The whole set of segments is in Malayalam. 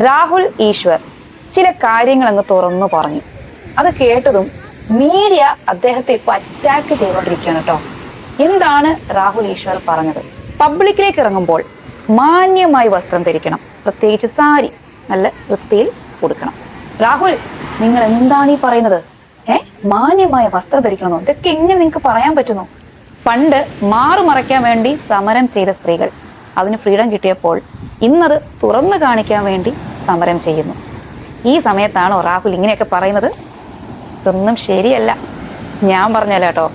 രാഹുൽ ഈശ്വർ ചില കാര്യങ്ങൾ അങ്ങ് തുറന്നു പറഞ്ഞു. അത് കേട്ടതും മീഡിയ അദ്ദേഹത്തെ ഇപ്പൊ അറ്റാക്ക് ചെയ്തുകൊണ്ടിരിക്കുകയാണ് കേട്ടോ. എന്താണ് രാഹുൽ ഈശ്വർ പറഞ്ഞത്? പബ്ലിക്കിലേക്ക് ഇറങ്ങുമ്പോൾ മാന്യമായി വസ്ത്രം ധരിക്കണം, പ്രത്യേകിച്ച് സാരി നല്ല വൃത്തിയിൽ കൊടുക്കണം. രാഹുൽ, നിങ്ങൾ എന്താണ് ഈ പറയുന്നത്? മാന്യമായ വസ്ത്രം ധരിക്കണമെന്നോ? ഇതൊക്കെ എങ്ങനെ നിങ്ങൾക്ക് പറയാൻ പറ്റുന്നു? പണ്ട് മാറുമറയ്ക്കാൻ വേണ്ടി സമരം ചെയ്ത സ്ത്രീകൾ അതിന് ഫ്രീഡം കിട്ടിയപ്പോൾ ഇന്നത് തുറന്നു കാണിക്കാൻ വേണ്ടി സമരം ചെയ്യുന്നു. ഈ സമയത്താണോ രാഹുൽ ഇങ്ങനെയൊക്കെ പറയുന്നത്? ഇതൊന്നും ശരിയല്ല. ഞാൻ പറഞ്ഞല്ലോ കേട്ടോ,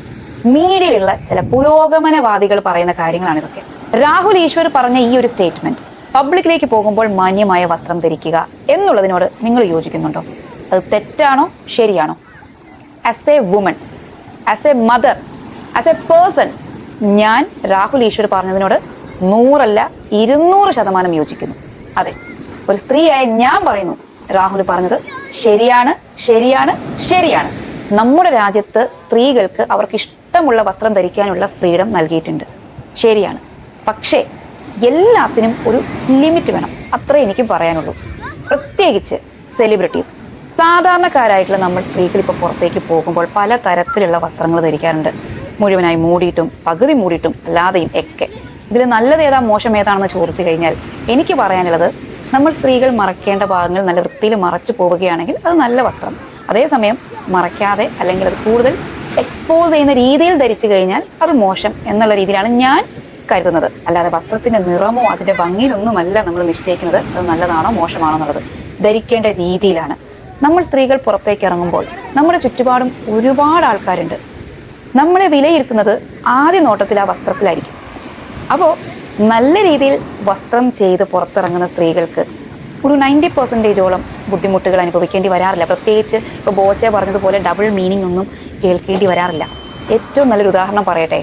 മീഡിയയിലുള്ള ചില പുരോഗമനവാദികൾ പറയുന്ന കാര്യങ്ങളാണ് ഇതൊക്കെ. രാഹുൽ ഈശ്വർ പറഞ്ഞ ഈ ഒരു സ്റ്റേറ്റ്മെന്റ്, പബ്ലിക്കിലേക്ക് പോകുമ്പോൾ മാന്യമായ വസ്ത്രം ധരിക്കുക എന്നുള്ളതിനോട് നിങ്ങൾ യോജിക്കുന്നുണ്ടോ? അത് തെറ്റാണോ ശരിയാണോ? As A woman, as A mother, as A person, ഞാൻ രാഹുൽ ഈശ്വർ പറഞ്ഞതിനോട് 100 അല്ല 200% യോജിക്കുന്നു. അതെ, ഒരു സ്ത്രീയായ ഞാൻ പറയുന്നു, രാഹുൽ പറഞ്ഞത് ശരിയാണ്, ശരിയാണ്, ശരിയാണ്. നമ്മുടെ രാജ്യത്ത് സ്ത്രീകൾക്ക് അവർക്ക് ഇഷ്ടമുള്ള വസ്ത്രം ധരിക്കാനുള്ള ഫ്രീഡം നൽകിയിട്ടുണ്ട്. ശരിയാണ്. പക്ഷേ എല്ലാത്തിനും ഒരു ലിമിറ്റ് വേണം. അത്രേ എനിക്കും പറയാനുള്ളൂ. പ്രത്യേകിച്ച് സെലിബ്രിറ്റീസ്, സാധാരണക്കാരായിട്ടുള്ള നമ്മൾ സ്ത്രീകൾ ഇപ്പോൾ പുറത്തേക്ക് പോകുമ്പോൾ പല തരത്തിലുള്ള വസ്ത്രങ്ങൾ ധരിക്കാറുണ്ട്. മുഴുവനായി മൂടിയിട്ടും പകുതി മൂടിയിട്ടും അല്ലാതെയും ഒക്കെ. ഇതിൽ നല്ലത് ഏതാ മോശം ഏതാണെന്ന് ചോദിച്ചു കഴിഞ്ഞാൽ എനിക്ക് പറയാനുള്ളത്, നമ്മൾ സ്ത്രീകൾ മറക്കേണ്ട ഭാഗങ്ങൾ നല്ല വൃത്തിയിൽ മറച്ചു പോവുകയാണെങ്കിൽ അത് നല്ല വസ്ത്രം. അതേസമയം മറയ്ക്കാതെ അല്ലെങ്കിൽ അത് കൂടുതൽ എക്സ്പോസ് ചെയ്യുന്ന രീതിയിൽ ധരിച്ചു കഴിഞ്ഞാൽ അത് മോശം എന്നുള്ള രീതിയിലാണ് ഞാൻ കരുതുന്നത്. അല്ലാതെ വസ്ത്രത്തിന്റെ നിറമോ അതിന്റെ ഭംഗിയിലൊന്നുമല്ല നമ്മൾ നിശ്ചയിക്കുന്നത് അത് നല്ലതാണോ മോശമാണോ എന്നുള്ളത്. ധരിക്കേണ്ട രീതിയിലാണ്. നമ്മൾ സ്ത്രീകൾ പുറത്തേക്ക് ഇറങ്ങുമ്പോൾ നമ്മുടെ ചുറ്റുപാടും ഒരുപാട് ആൾക്കാരുണ്ട്. നമ്മളെ വിലയിരുത്തുന്നത് ആദ്യ നോട്ടത്തിൽ ആ വസ്ത്രത്തിലായിരിക്കും. അപ്പോൾ നല്ല രീതിയിൽ വസ്ത്രം ചെയ്ത് പുറത്തിറങ്ങുന്ന സ്ത്രീകൾക്ക് ഒരു 90% ബുദ്ധിമുട്ടുകൾ അനുഭവിക്കേണ്ടി വരാറില്ല. പ്രത്യേകിച്ച് ഇപ്പോൾ ബോച്ചെ പറഞ്ഞതുപോലെ ഡബിൾ മീനിങ് ഒന്നും കേൾക്കേണ്ടി വരാറില്ല. ഏറ്റവും നല്ലൊരു ഉദാഹരണം പറയട്ടെ,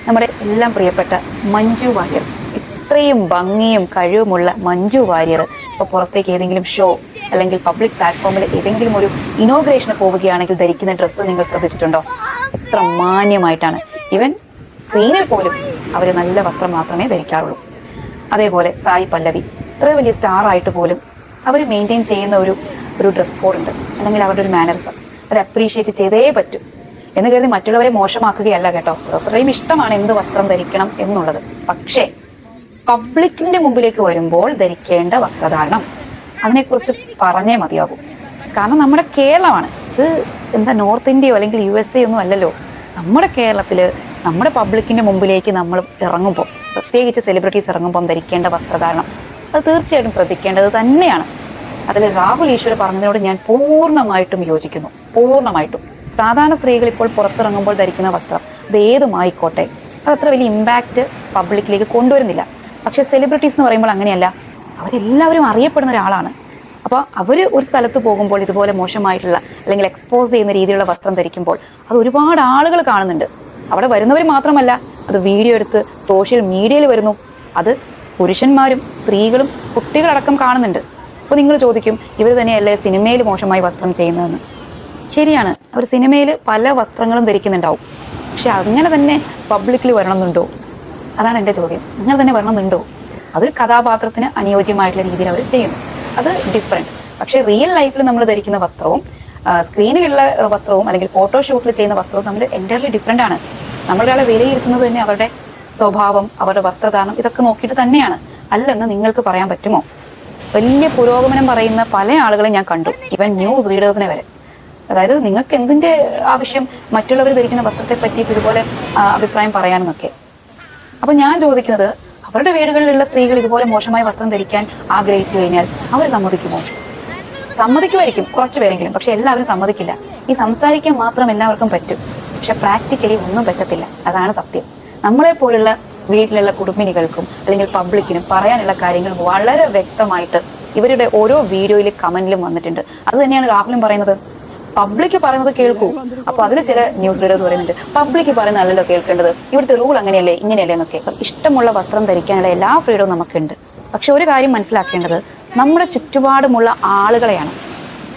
നമ്മുടെ എല്ലാം പ്രിയപ്പെട്ട മഞ്ജു വാര്യർ. ഇത്രയും ഭംഗിയും കഴിവുമുള്ള മഞ്ജു വാര്യർ ഇപ്പോൾ പുറത്തേക്ക് ഏതെങ്കിലും ഷോ അല്ലെങ്കിൽ പബ്ലിക് പ്ലാറ്റ്ഫോമിൽ ഏതെങ്കിലും ഒരു ഇനോഗ്രേഷന് പോവുകയാണെങ്കിൽ ധരിക്കുന്ന ഡ്രസ്സ് നിങ്ങൾ ശ്രദ്ധിച്ചിട്ടുണ്ടോ? എത്ര മാന്യമായിട്ടാണ്. ഈവൻ സ്ക്രീനിൽ പോലും അവർ നല്ല വസ്ത്രം മാത്രമേ ധരിക്കാറുള്ളൂ. അതേപോലെ സായി പല്ലവി, ഇത്ര വലിയ സ്റ്റാർ ആയിട്ട് പോലും അവർ മെയിൻറ്റെയിൻ ചെയ്യുന്ന ഒരു ഡ്രസ് കോഡ് ഉണ്ട്, അല്ലെങ്കിൽ അവരുടെ ഒരു മാനറിസം. അത് അപ്രീഷിയേറ്റ് ചെയ്തേ പറ്റും എന്ന് കരുതി മറ്റുള്ളവരെ മോശമാക്കുകയല്ല കേട്ടോ. അത്രയും ഇഷ്ടമാണ് എന്ത് വസ്ത്രം ധരിക്കണം എന്നുള്ളത്. പക്ഷേ പബ്ലിക്കിന്റെ മുമ്പിലേക്ക് വരുമ്പോൾ ധരിക്കേണ്ട വസ്ത്രധാരണം, അതിനെക്കുറിച്ച് പറഞ്ഞേ മതിയാകും. കാരണം നമ്മുടെ കേരളമാണ് ഇത്. എന്താ നോർത്ത് ഇന്ത്യയോ അല്ലെങ്കിൽ USA ഒന്നും അല്ലല്ലോ. നമ്മുടെ കേരളത്തിൽ നമ്മുടെ പബ്ലിക്കിന്റെ മുമ്പിലേക്ക് നമ്മൾ ഇറങ്ങുമ്പോൾ, പ്രത്യേകിച്ച് സെലിബ്രിറ്റീസ് ഇറങ്ങുമ്പോൾ ധരിക്കേണ്ട വസ്ത്രധാരണം അത് തീർച്ചയായിട്ടും ശ്രദ്ധിക്കേണ്ടത് തന്നെയാണ്. അതിൽ രാഹുൽ ഈശ്വർ പറഞ്ഞതിനോട് ഞാൻ പൂർണ്ണമായിട്ടും യോജിക്കുന്നു. പൂർണ്ണമായിട്ടും. സാധാരണ സ്ത്രീകൾ ഇപ്പോൾ പുറത്തിറങ്ങുമ്പോൾ ധരിക്കുന്ന വസ്ത്രം അത് ഏതുമായിക്കോട്ടെ, അതത്ര വലിയ ഇമ്പാക്റ്റ് പബ്ലിക്കിലേക്ക് കൊണ്ടുവരുന്നില്ല. പക്ഷേ സെലിബ്രിറ്റീസ് എന്ന് പറയുമ്പോൾ അങ്ങനെയല്ല. അവരെല്ലാവരും അറിയപ്പെടുന്ന ഒരാളാണ്. അപ്പോൾ അവർ ഒരു സ്ഥലത്ത് പോകുമ്പോൾ ഇതുപോലെ മോശമായിട്ടുള്ള അല്ലെങ്കിൽ എക്സ്പോസ് ചെയ്യുന്ന രീതിയിലുള്ള വസ്ത്രം ധരിക്കുമ്പോൾ അത് ഒരുപാട് ആളുകൾ കാണുന്നുണ്ട്. അവിടെ വരുന്നവർ മാത്രമല്ല, അത് വീഡിയോ എടുത്ത് സോഷ്യൽ മീഡിയയിൽ വരുന്നു. അത് പുരുഷന്മാരും സ്ത്രീകളും കുട്ടികളടക്കം കാണുന്നുണ്ട്. അപ്പോൾ നിങ്ങൾ ചോദിക്കും, ഇവർ തന്നെയല്ലേ സിനിമയിൽ മോശമായി വസ്ത്രം ചെയ്യുന്നതെന്ന്. ശരിയാണ്, അവർ സിനിമയിൽ പല വസ്ത്രങ്ങളും ധരിക്കുന്നുണ്ടാവും. പക്ഷെ അങ്ങനെ തന്നെ പബ്ലിക്കിൽ വരണമെന്നുണ്ടോ? അതാണ് എൻ്റെ ചോദ്യം. അങ്ങനെ തന്നെ വരണമെന്നുണ്ടോ? അതൊരു കഥാപാത്രത്തിന് അനുയോജ്യമായിട്ടുള്ള രീതിയിൽ അവർ ചെയ്യുന്നു, അത് ഡിഫറെൻറ്റ്. പക്ഷേ റിയൽ ലൈഫിൽ നമ്മൾ ധരിക്കുന്ന വസ്ത്രവും സ്ക്രീനിലുള്ള വസ്ത്രവും അല്ലെങ്കിൽ ഫോട്ടോഷൂട്ടിൽ ചെയ്യുന്ന വസ്ത്രവും തമ്മിൽ എൻ്റയർലി ഡിഫറെൻ്റ് ആണ്. നമ്മളൊരാളെ വിലയിരുത്തുന്നത് തന്നെ അവരുടെ സ്വഭാവം, അവരുടെ വസ്ത്രധാരണം ഇതൊക്കെ നോക്കിയിട്ട് തന്നെയാണ്. അല്ലെന്ന് നിങ്ങൾക്ക് പറയാൻ പറ്റുമോ? വലിയ പുരോഗമനം പറയുന്ന പല ആളുകളെ ഞാൻ കണ്ടു, ഈവൻ ന്യൂസ് റീഡേഴ്സിനെ വരെ. അതായത് നിങ്ങൾക്ക് എന്തിൻ്റെ ആവശ്യം മറ്റുള്ളവർ ധരിക്കുന്ന വസ്ത്രത്തെ പറ്റിയിട്ട് ഇതുപോലെ അഭിപ്രായം പറയാനെന്നൊക്കെ. അപ്പം ഞാൻ ചോദിക്കുന്നത്, അവരുടെ വീടുകളിലുള്ള സ്ത്രീകൾ ഇതുപോലെ മോശമായ വസ്ത്രം ധരിക്കാൻ ആഗ്രഹിച്ചു കഴിഞ്ഞാൽ അവർ സമ്മതിക്കുമോ? സമ്മതിക്കുമായിരിക്കും കുറച്ച് പേരെങ്കിലും, പക്ഷെ എല്ലാവരും സമ്മതിക്കില്ല. ഈ സംസാരിക്കാൻ മാത്രം എല്ലാവർക്കും പറ്റും, പക്ഷെ പ്രാക്ടിക്കലി ഒന്നും പറ്റത്തില്ല. അതാണ് സത്യം. നമ്മളെ പോലുള്ള വീട്ടിലുള്ള കുടുംബിനികൾക്കും അല്ലെങ്കിൽ പബ്ലിക്കിനും പറയാനുള്ള കാര്യങ്ങൾ വളരെ വ്യക്തമായിട്ട് ഇവരുടെ ഓരോ വീഡിയോയിലും കമന്റിലും വന്നിട്ടുണ്ട്. അത് തന്നെയാണ് രാഹുലും പറയുന്നത്. പബ്ലിക് പറയുന്നത് കേൾക്കൂ. അപ്പൊ അതിൽ ചില ന്യൂസ് റീഡേഴ്സ് പറയുന്നുണ്ട്, പബ്ലിക് പറയുന്നതല്ലോ കേൾക്കേണ്ടത്, ഇവിടുത്തെ റൂൾ അങ്ങനെയല്ലേ ഇങ്ങനെയല്ലേ എന്നൊക്കെ. ഇഷ്ടമുള്ള വസ്ത്രം ധരിക്കാനുള്ള എല്ലാ ഫ്രീഡവും നമുക്കുണ്ട്. പക്ഷെ ഒരു കാര്യം മനസ്സിലാക്കേണ്ടത്, നമ്മുടെ ചുറ്റുപാടുമുള്ള ആളുകളെയാണ്.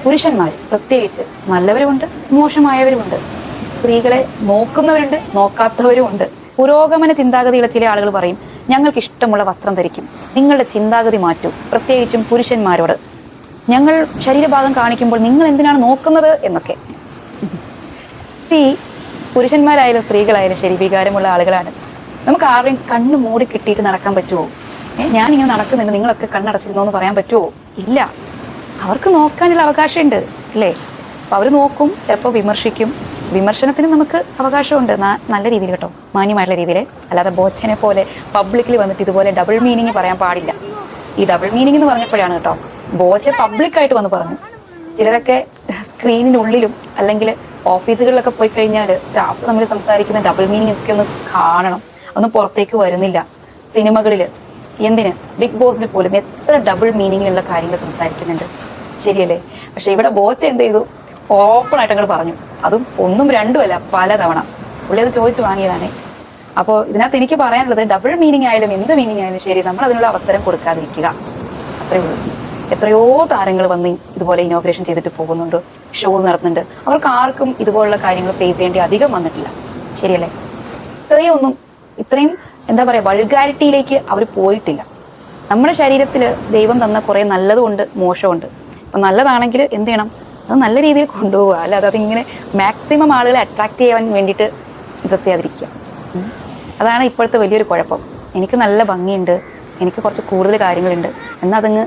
പുരുഷന്മാർ പ്രത്യേകിച്ച് നല്ലവരുമുണ്ട്, മോശമായവരുമുണ്ട്. സ്ത്രീകളെ നോക്കുന്നവരുണ്ട്, നോക്കാത്തവരുമുണ്ട്. പുരോഗമന ചിന്താഗതിയുള്ള ചില ആളുകൾ പറയും, ഞങ്ങൾക്ക് ഇഷ്ടമുള്ള വസ്ത്രം ധരിക്കും, നിങ്ങളുടെ ചിന്താഗതി മാറ്റൂ, പ്രത്യേകിച്ചും പുരുഷന്മാരോട്. ഞങ്ങൾ ശരീരഭാഗം കാണിക്കുമ്പോൾ നിങ്ങൾ എന്തിനാണ് നോക്കുന്നത് എന്നൊക്കെ. പുരുഷന്മാരായാലും സ്ത്രീകളായാലും ശരി വികാരമുള്ള ആളുകളാണ്. നമുക്ക് ആരുടെയും കണ്ണ് മൂടി കിട്ടിയിട്ട് നടക്കാൻ പറ്റുമോ? ഞാനിങ്ങനെ നടക്കുന്നുണ്ട്, നിങ്ങളൊക്കെ കണ്ണടച്ചിരുന്നോ എന്ന് പറയാൻ പറ്റുമോ? ഇല്ല. അവർക്ക് നോക്കാനുള്ള അവകാശമുണ്ട് അല്ലേ? അപ്പൊ അവർ നോക്കും, ചിലപ്പോൾ വിമർശിക്കും. വിമർശനത്തിന് നമുക്ക് അവകാശമുണ്ട്, നല്ല രീതിയിൽ കേട്ടോ, മാന്യമായിട്ടുള്ള രീതിയിൽ. അല്ലാതെ ബോച്ചനെ പോലെ പബ്ലിക്കിൽ വന്നിട്ട് ഇതുപോലെ ഡബിൾ മീനിങ് പറയാൻ പാടില്ല. ഈ ഡബിൾ മീനിങ് എന്ന് പറഞ്ഞപ്പോഴാണ് കേട്ടോ ബോച്ച പബ്ലിക്കായിട്ട് വന്ന് പറഞ്ഞു. ചിലരൊക്കെ സ്ക്രീനിനുള്ളിലും അല്ലെങ്കിൽ ഓഫീസുകളിലൊക്കെ പോയി കഴിഞ്ഞാൽ സ്റ്റാഫ്സ് തമ്മിൽ സംസാരിക്കുന്ന ഡബിൾ മീനിങ് ഒക്കെ ഒന്ന് കാണണം. ഒന്നും പുറത്തേക്ക് വരുന്നില്ല. സിനിമകളിൽ എന്തിന്, ബിഗ് ബോസിൽ പോലും എത്ര ഡബിൾ മീനിങ്ങിലുള്ള കാര്യങ്ങൾ സംസാരിക്കുന്നുണ്ട്, ശരിയല്ലേ? പക്ഷെ ഇവിടെ ബോച്ച എന്ത് ചെയ്തു, ഓപ്പൺ ആയിട്ട് അങ്ങോട്ട് പറഞ്ഞു. അതും ഒന്നും രണ്ടുമല്ല, പലതവണ. പുള്ളി അത് ചോദിച്ചു വാങ്ങിയതാണ്. അപ്പോൾ ഇതിനകത്ത് എനിക്ക് പറയാനുള്ളത്, ഡബിൾ മീനിങ് ആയാലും എന്ത് മീനിങ് ആയാലും ശരി, നമ്മൾ അതിനുള്ള അവസരം കൊടുക്കാതിരിക്കുക, അത്രേ ഉള്ളൂ. എത്രയോ താരങ്ങൾ വന്ന് ഇതുപോലെ ഇനോഗ്രേഷൻ ചെയ്തിട്ട് പോകുന്നുണ്ട്, ഷോസ് നടത്തുന്നുണ്ട്. അവർക്ക് ആർക്കും ഇതുപോലുള്ള കാര്യങ്ങൾ ഫേസ് ചെയ്യേണ്ടി അധികം വന്നിട്ടില്ല, ശരിയല്ലേ? ഇത്രയും എന്താ പറയുക, വൾഗാരിറ്റിയിലേക്ക് അവർ പോയിട്ടില്ല. നമ്മുടെ ശരീരത്തിൽ ദൈവം തന്ന കുറേ നല്ലതുമുണ്ട്, മോശമുണ്ട്. അപ്പം നല്ലതാണെങ്കിൽ എന്ത് ചെയ്യണം, അത് നല്ല രീതിയിൽ കൊണ്ടുപോവുക, അല്ലാതെ അതിങ്ങനെ മാക്സിമം ആളുകളെ അട്രാക്ട് ചെയ്യാൻ വേണ്ടിയിട്ട് ഡ്രസ്സ് ചെയ്യാതിരിക്കുക. അതാണ് ഇപ്പോഴത്തെ വലിയൊരു കുഴപ്പം. എനിക്ക് നല്ല ഭംഗിയുണ്ട്, എനിക്ക് കുറച്ച് കൂടുതൽ കാര്യങ്ങളുണ്ട്, എന്നാൽ അതങ്ങ്